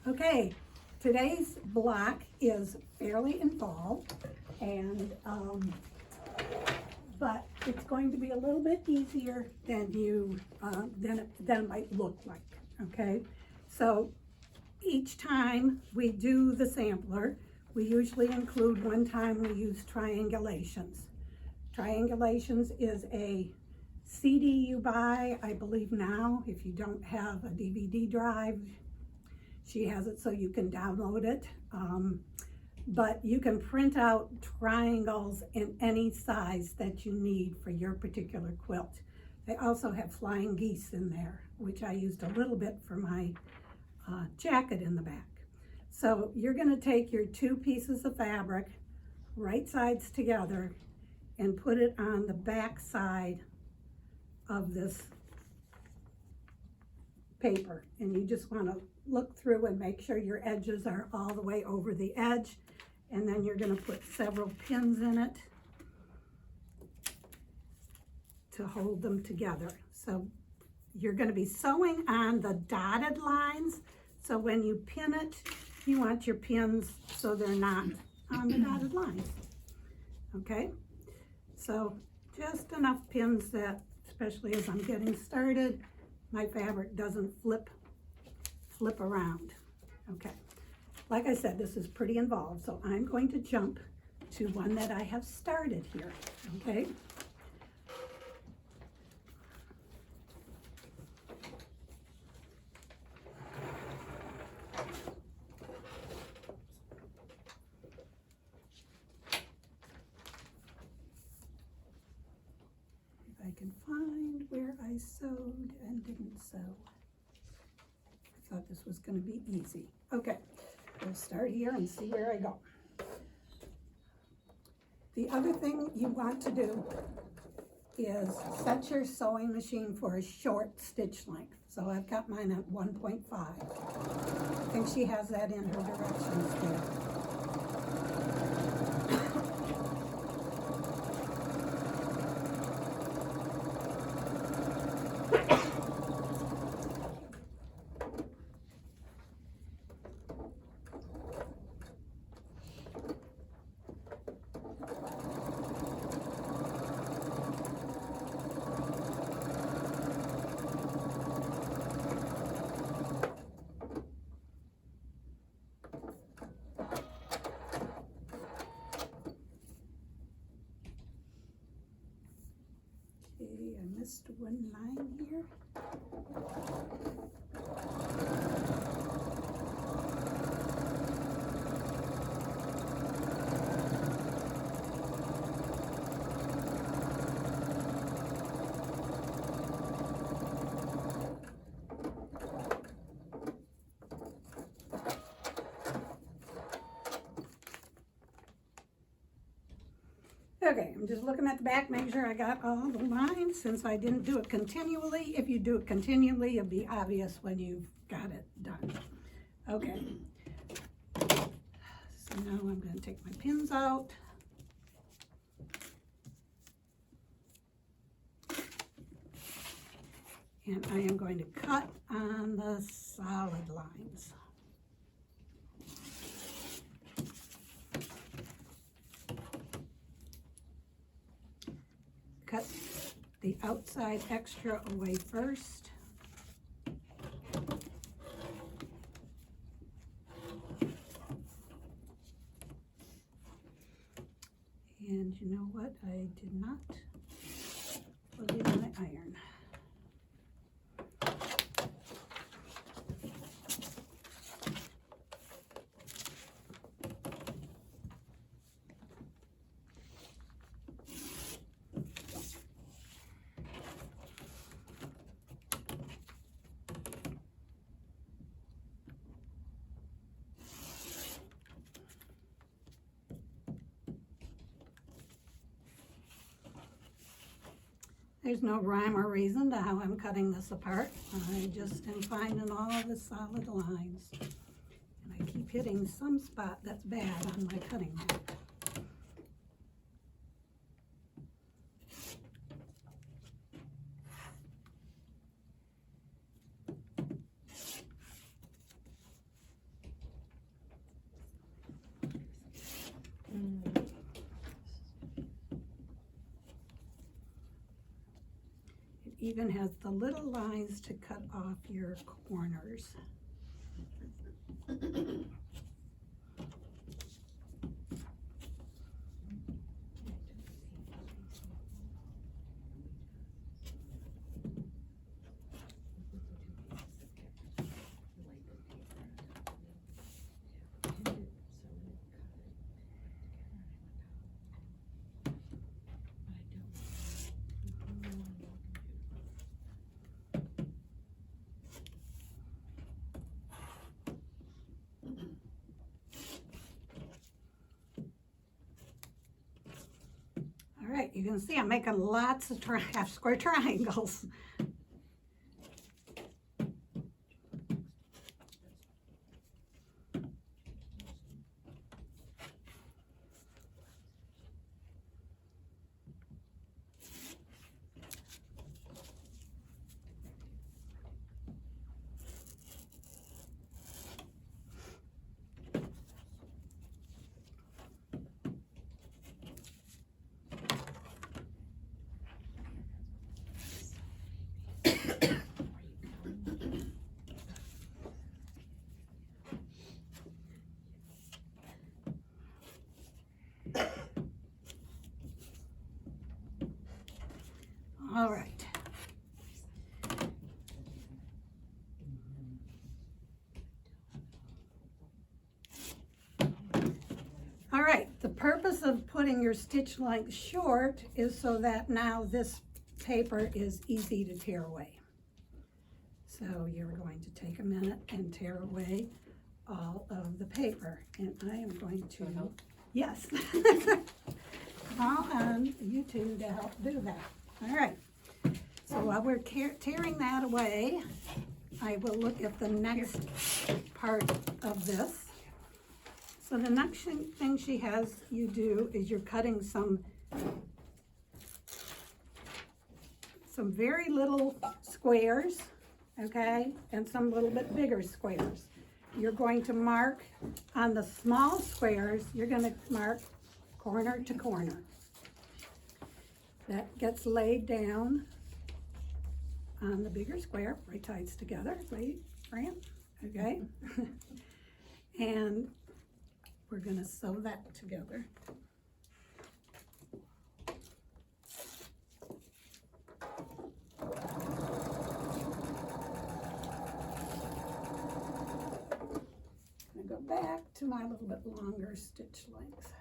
Okay, today's block is fairly involved, and but it's going to be a little bit easier than it might look like. Okay, so each time we do the sampler, we usually include one time we use triangulations. Triangulations is a CD you buy, I believe now, if you don't have a DVD drive. She has it so you can download it, but you can print out triangles in any size that you need for your particular quilt. They also have flying geese in there, which I used a little bit for my jacket in the back. So you're going to take your two pieces of fabric, right sides together, and put it on the back side of this paper, and you just want to look through and make sure your edges are all the way over the edge, and then you're going to put several pins in it to hold them together. So you're going to be sewing on the dotted lines, so when you pin it, you want your pins so they're not on the dotted lines. Okay, so just enough pins that, especially as I'm getting started, my fabric doesn't flip around. Okay, like I said, this is pretty involved, so I'm going to jump to one that I have started here. Okay, if I can find where I sewed and didn't sew. I thought this was going to be easy. Okay, we'll start here and see where I go. The other thing you want to do is set your sewing machine for a short stitch length. So I've got mine at 1.5. I think she has that in her directions there. I missed one line here. Okay, I'm just looking at the back, make sure I got all the lines since I didn't do it continually. If you do it continually, it'll be obvious when you've got it done. Okay, so now I'm going to take my pins out. And I am going to cut on the solid lines. Cut the outside extra away first. And you know what? I did not plug in my iron. There's no rhyme or reason to how I'm cutting this apart. I just am finding all the solid lines. And I keep hitting some spot that's bad on my cutting mat. even has the little lines to cut off your corners. All right, you can see I'm making lots of half square triangles. All right. All right, the purpose of putting your stitch length short is so that now this paper is easy to tear away. So you're going to take a minute and tear away all of the paper. And I am going to, yes, call on you two to help do that. All right, so while we're tearing that away, I will look at the next part of this. So the next thing she has you do is you're cutting some very little squares, okay, and some little bit bigger squares. You're going to mark on the small squares, you're going to mark corner to corner. That gets laid down on the bigger square, right sides together, right, Fran? Okay. And we're going to sew that together. I'm going to go back to my little bit longer stitch length.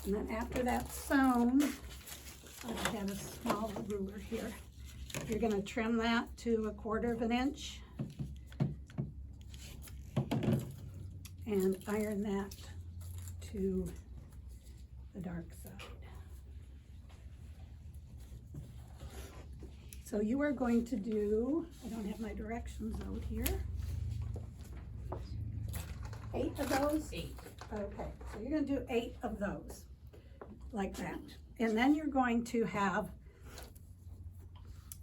And then after that's sewn, I have a small ruler here. You're going to trim that to 1/4 of an inch and iron that to the dark side. So you are going to do, I don't have my directions out here. 8 of those? 8. Okay, so you're going to do 8 of those, like that. And then you're going to have,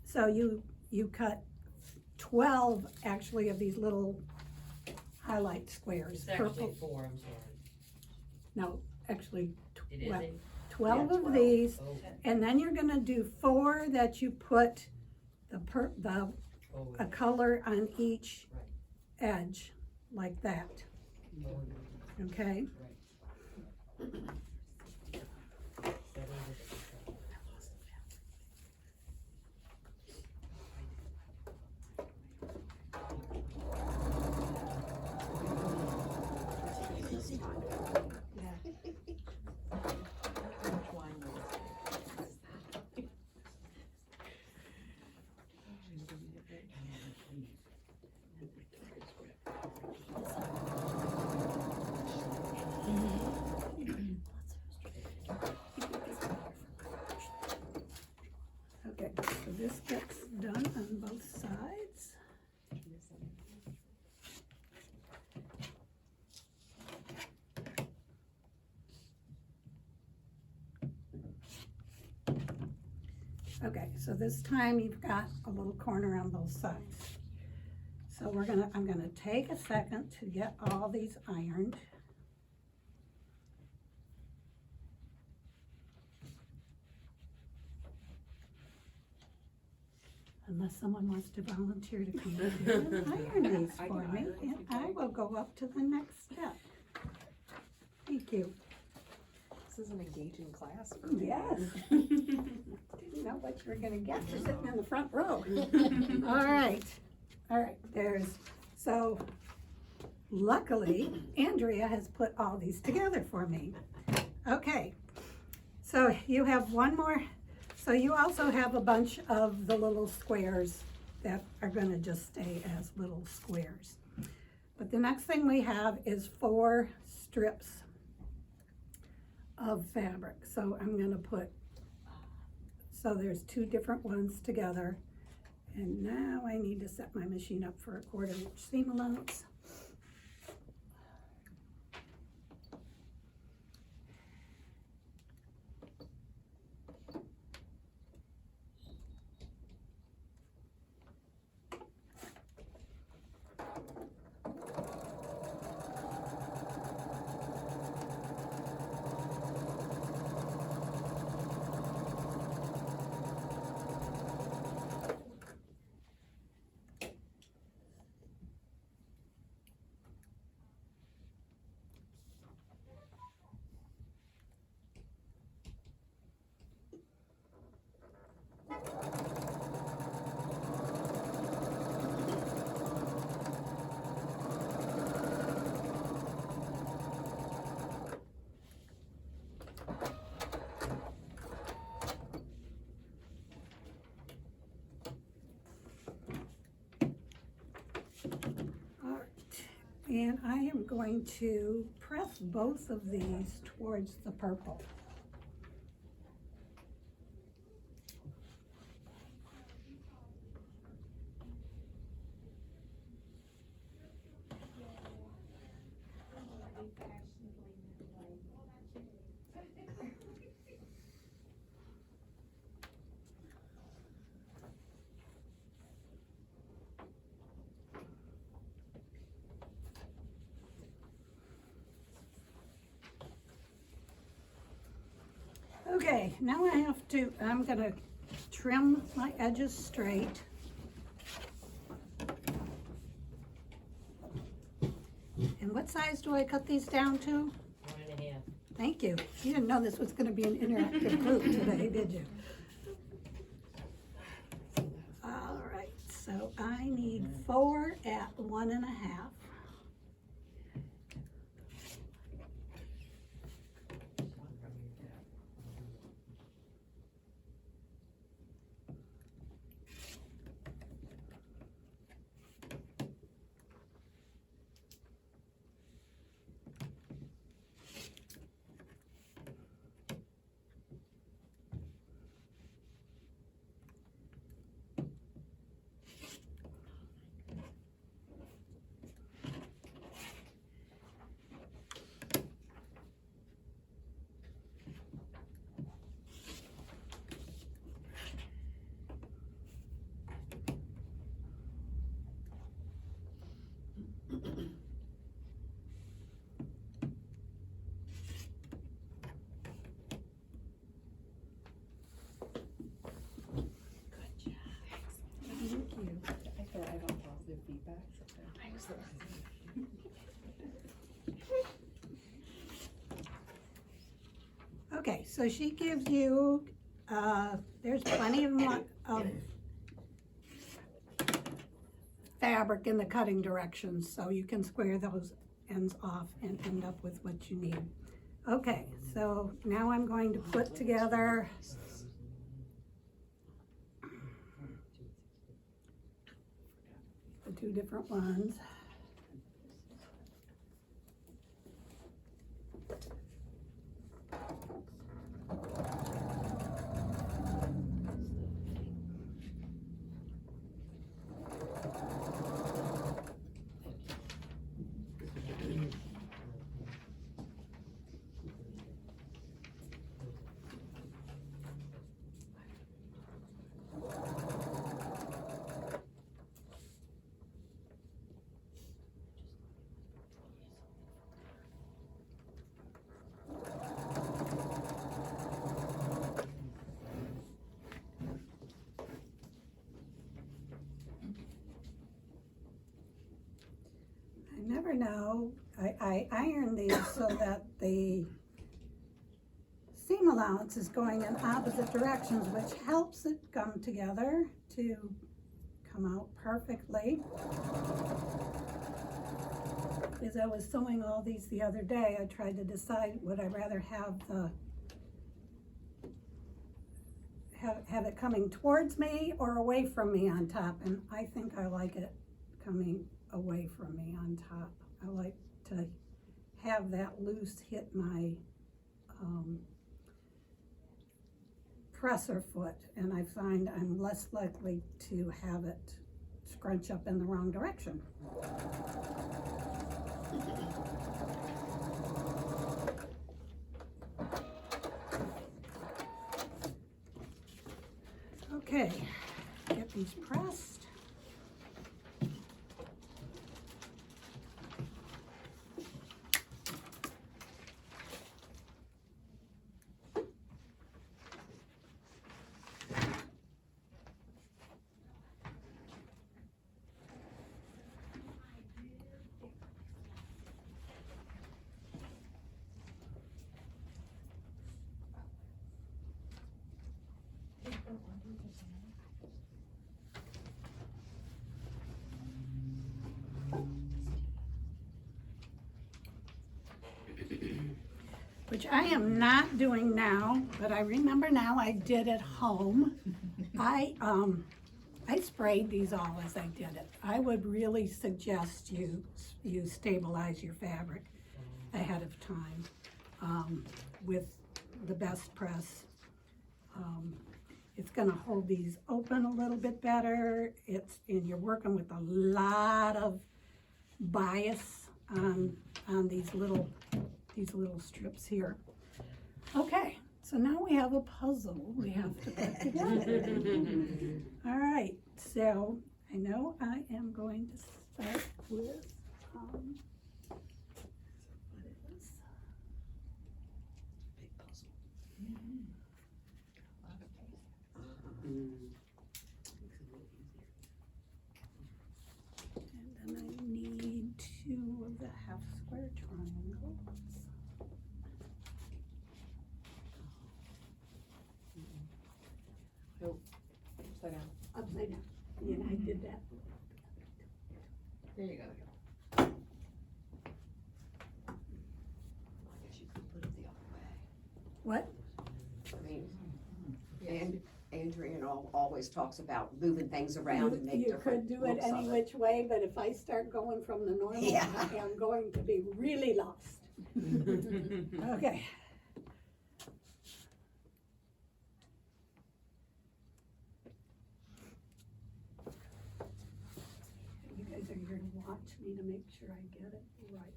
so you cut 12 actually of these little highlight squares. It's actually Purple. 4, I'm sorry. No, actually It is 12, 8? 12 Yeah, of 12. these, Oh, and then you're going to do 4 that you put oh, a color on each Right. edge, like that, oh, okay? right. That is it. Okay, so this gets done on both sides. Okay, so this time you've got a little corner on both sides. So I'm gonna take a second to get all these ironed. unless someone wants to volunteer to come up here and iron these I for can me, iron if and you'd I like. will go up to the next step. Thank you. This is an engaging class for me. Yes. Didn't know what you were gonna get for sitting in the front row. All right, so luckily, Andrea has put all these together for me. Okay, so you have one more, so you also have a bunch of the little squares that are gonna just stay as little squares. But the next thing we have is 4 strips of fabric. So I'm gonna put, so there's 2 different ones together. And now I need to set my machine up for a 1/4 inch seam allowance. And I am going to press both of these towards the purple. Okay, now I'm gonna trim my edges straight. And what size do I cut these down to? 1.5. Thank you. You didn't know this was gonna be an interactive group today, did you? All right, so I need 4 at 1.5. Thank you. I thought I got positive feedback. Okay, so she gives you, there's plenty of fabric in the cutting directions, so you can square those ends off and end up with what you need. Okay, so now I'm going to put together the 2 different ones. never know, I iron these so that the seam allowance is going in opposite directions, which helps it come together to come out perfectly. As I was sewing all these the other day, I tried to decide, would I rather have have it coming towards me or away from me on top, and I think I like it coming away from me on top. I like to have that loose hit my presser foot, and I find I'm less likely to have it scrunch up in the wrong direction. Okay, get these pressed. Which I am not doing now, but I remember now I did at home. I sprayed these all as I did it. I would really suggest you stabilize your fabric ahead of time with the best press. It's gonna hold these open a little bit better. And you're working with a lot of bias on these little strips here. Okay, so now we have a puzzle we have to put together. All right, so I know I am going to start with, what is Big puzzle. and then I need 2 of the half square triangles. Upside down. Upside down. Yeah, I did that. There you go. I guess you could put it the other way. What? I mean, Yes. and Andrea always talks about moving things around and make You different could do it looks any of it. which way, but if I start going from the normal, Yeah. I am going to be really lost. Okay. You guys are here to watch me to make sure I get it right.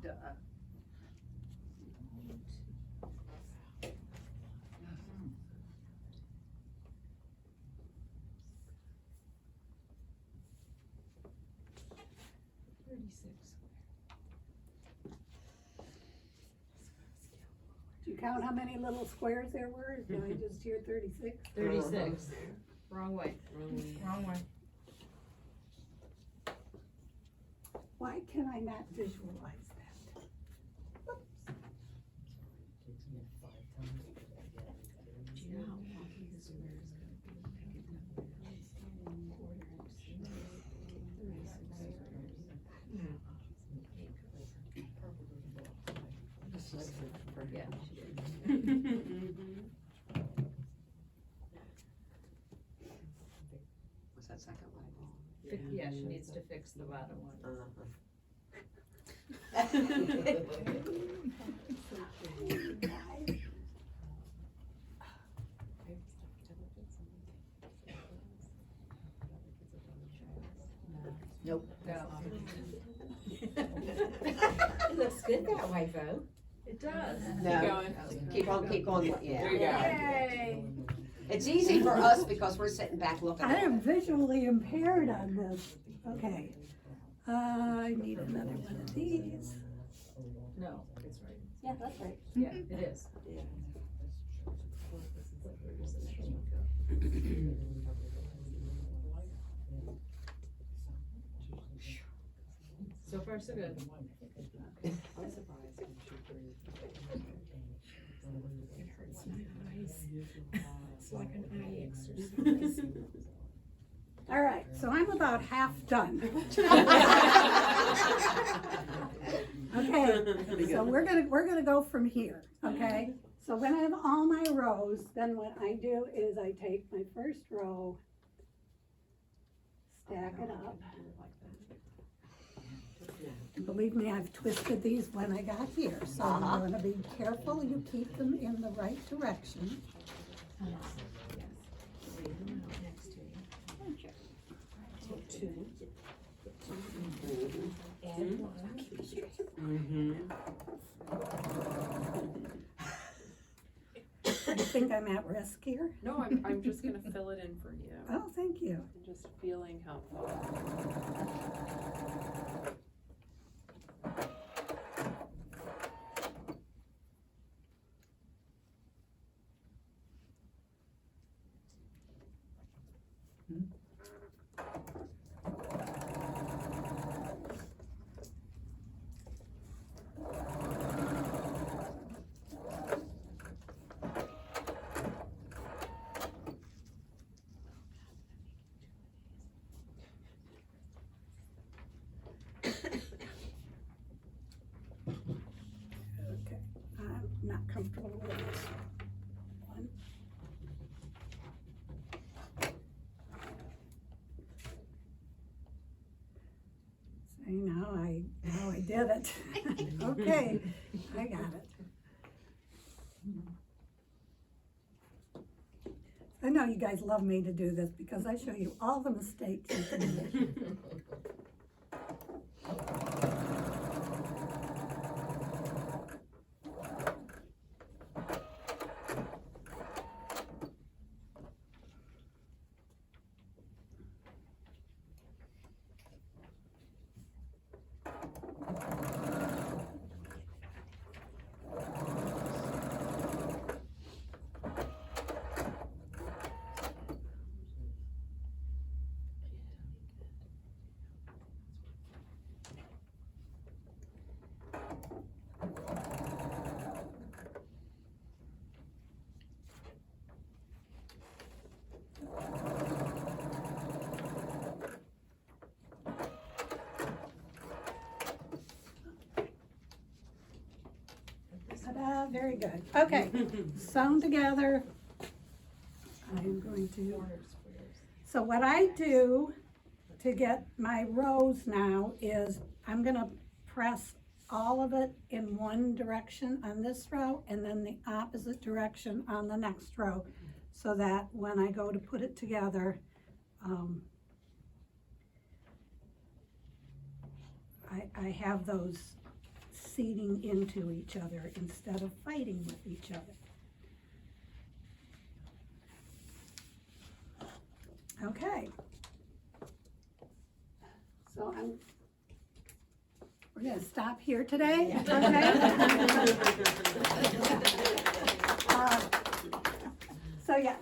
Duh. Did you count how many little squares there were? Did I just hear 36? 36. Wrong way. Wrong way. Why can I not visualize that? Do you know how wonky the square is gonna be? Yeah, she did. Was that second one wrong? Yeah, she needs to fix the bottom one. Nope. No. It looks good that way, though. It does. No. Keep on, yeah. There you go. Yay! It's easy for us because we're sitting back looking I at am it. visually impaired on this. Okay. I need another one of these. No, it's right. Yeah, that's right. Yeah, it is. So far, so good. I'm surprised. It hurts my eyes. It's like an eye exercise. All right, so I'm about half done. Okay, so we're gonna go from here, okay? So when I have all my rows, then what I do is I take my first row, stack it up. And believe me, I've twisted these when I got here, so you're gonna be careful you keep them in the right direction. Take two. Add one. You think I'm at risk here? No, I'm just gonna fill it in for you. Oh, thank you. I'm just feeling helpful. Okay, I'm not comfortable with this one. See, now I did it. Okay, I got it. I know you guys love me to do this because I show you all the mistakes you can make. Ta-da, very good. Okay, sewn together. I'm going to, so what I do to get my rows now is I'm gonna press all of it in one direction on this row and then the opposite direction on the next row, so that when I go to put it together, I have those seeding into each other instead of fighting with each other. Okay. So we're gonna stop here today, okay?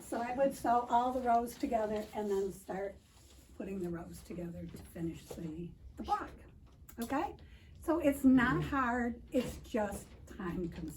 So I would sew all the rows together and then start putting the rows together to finish the block, okay? So it's not hard, it's just time consuming.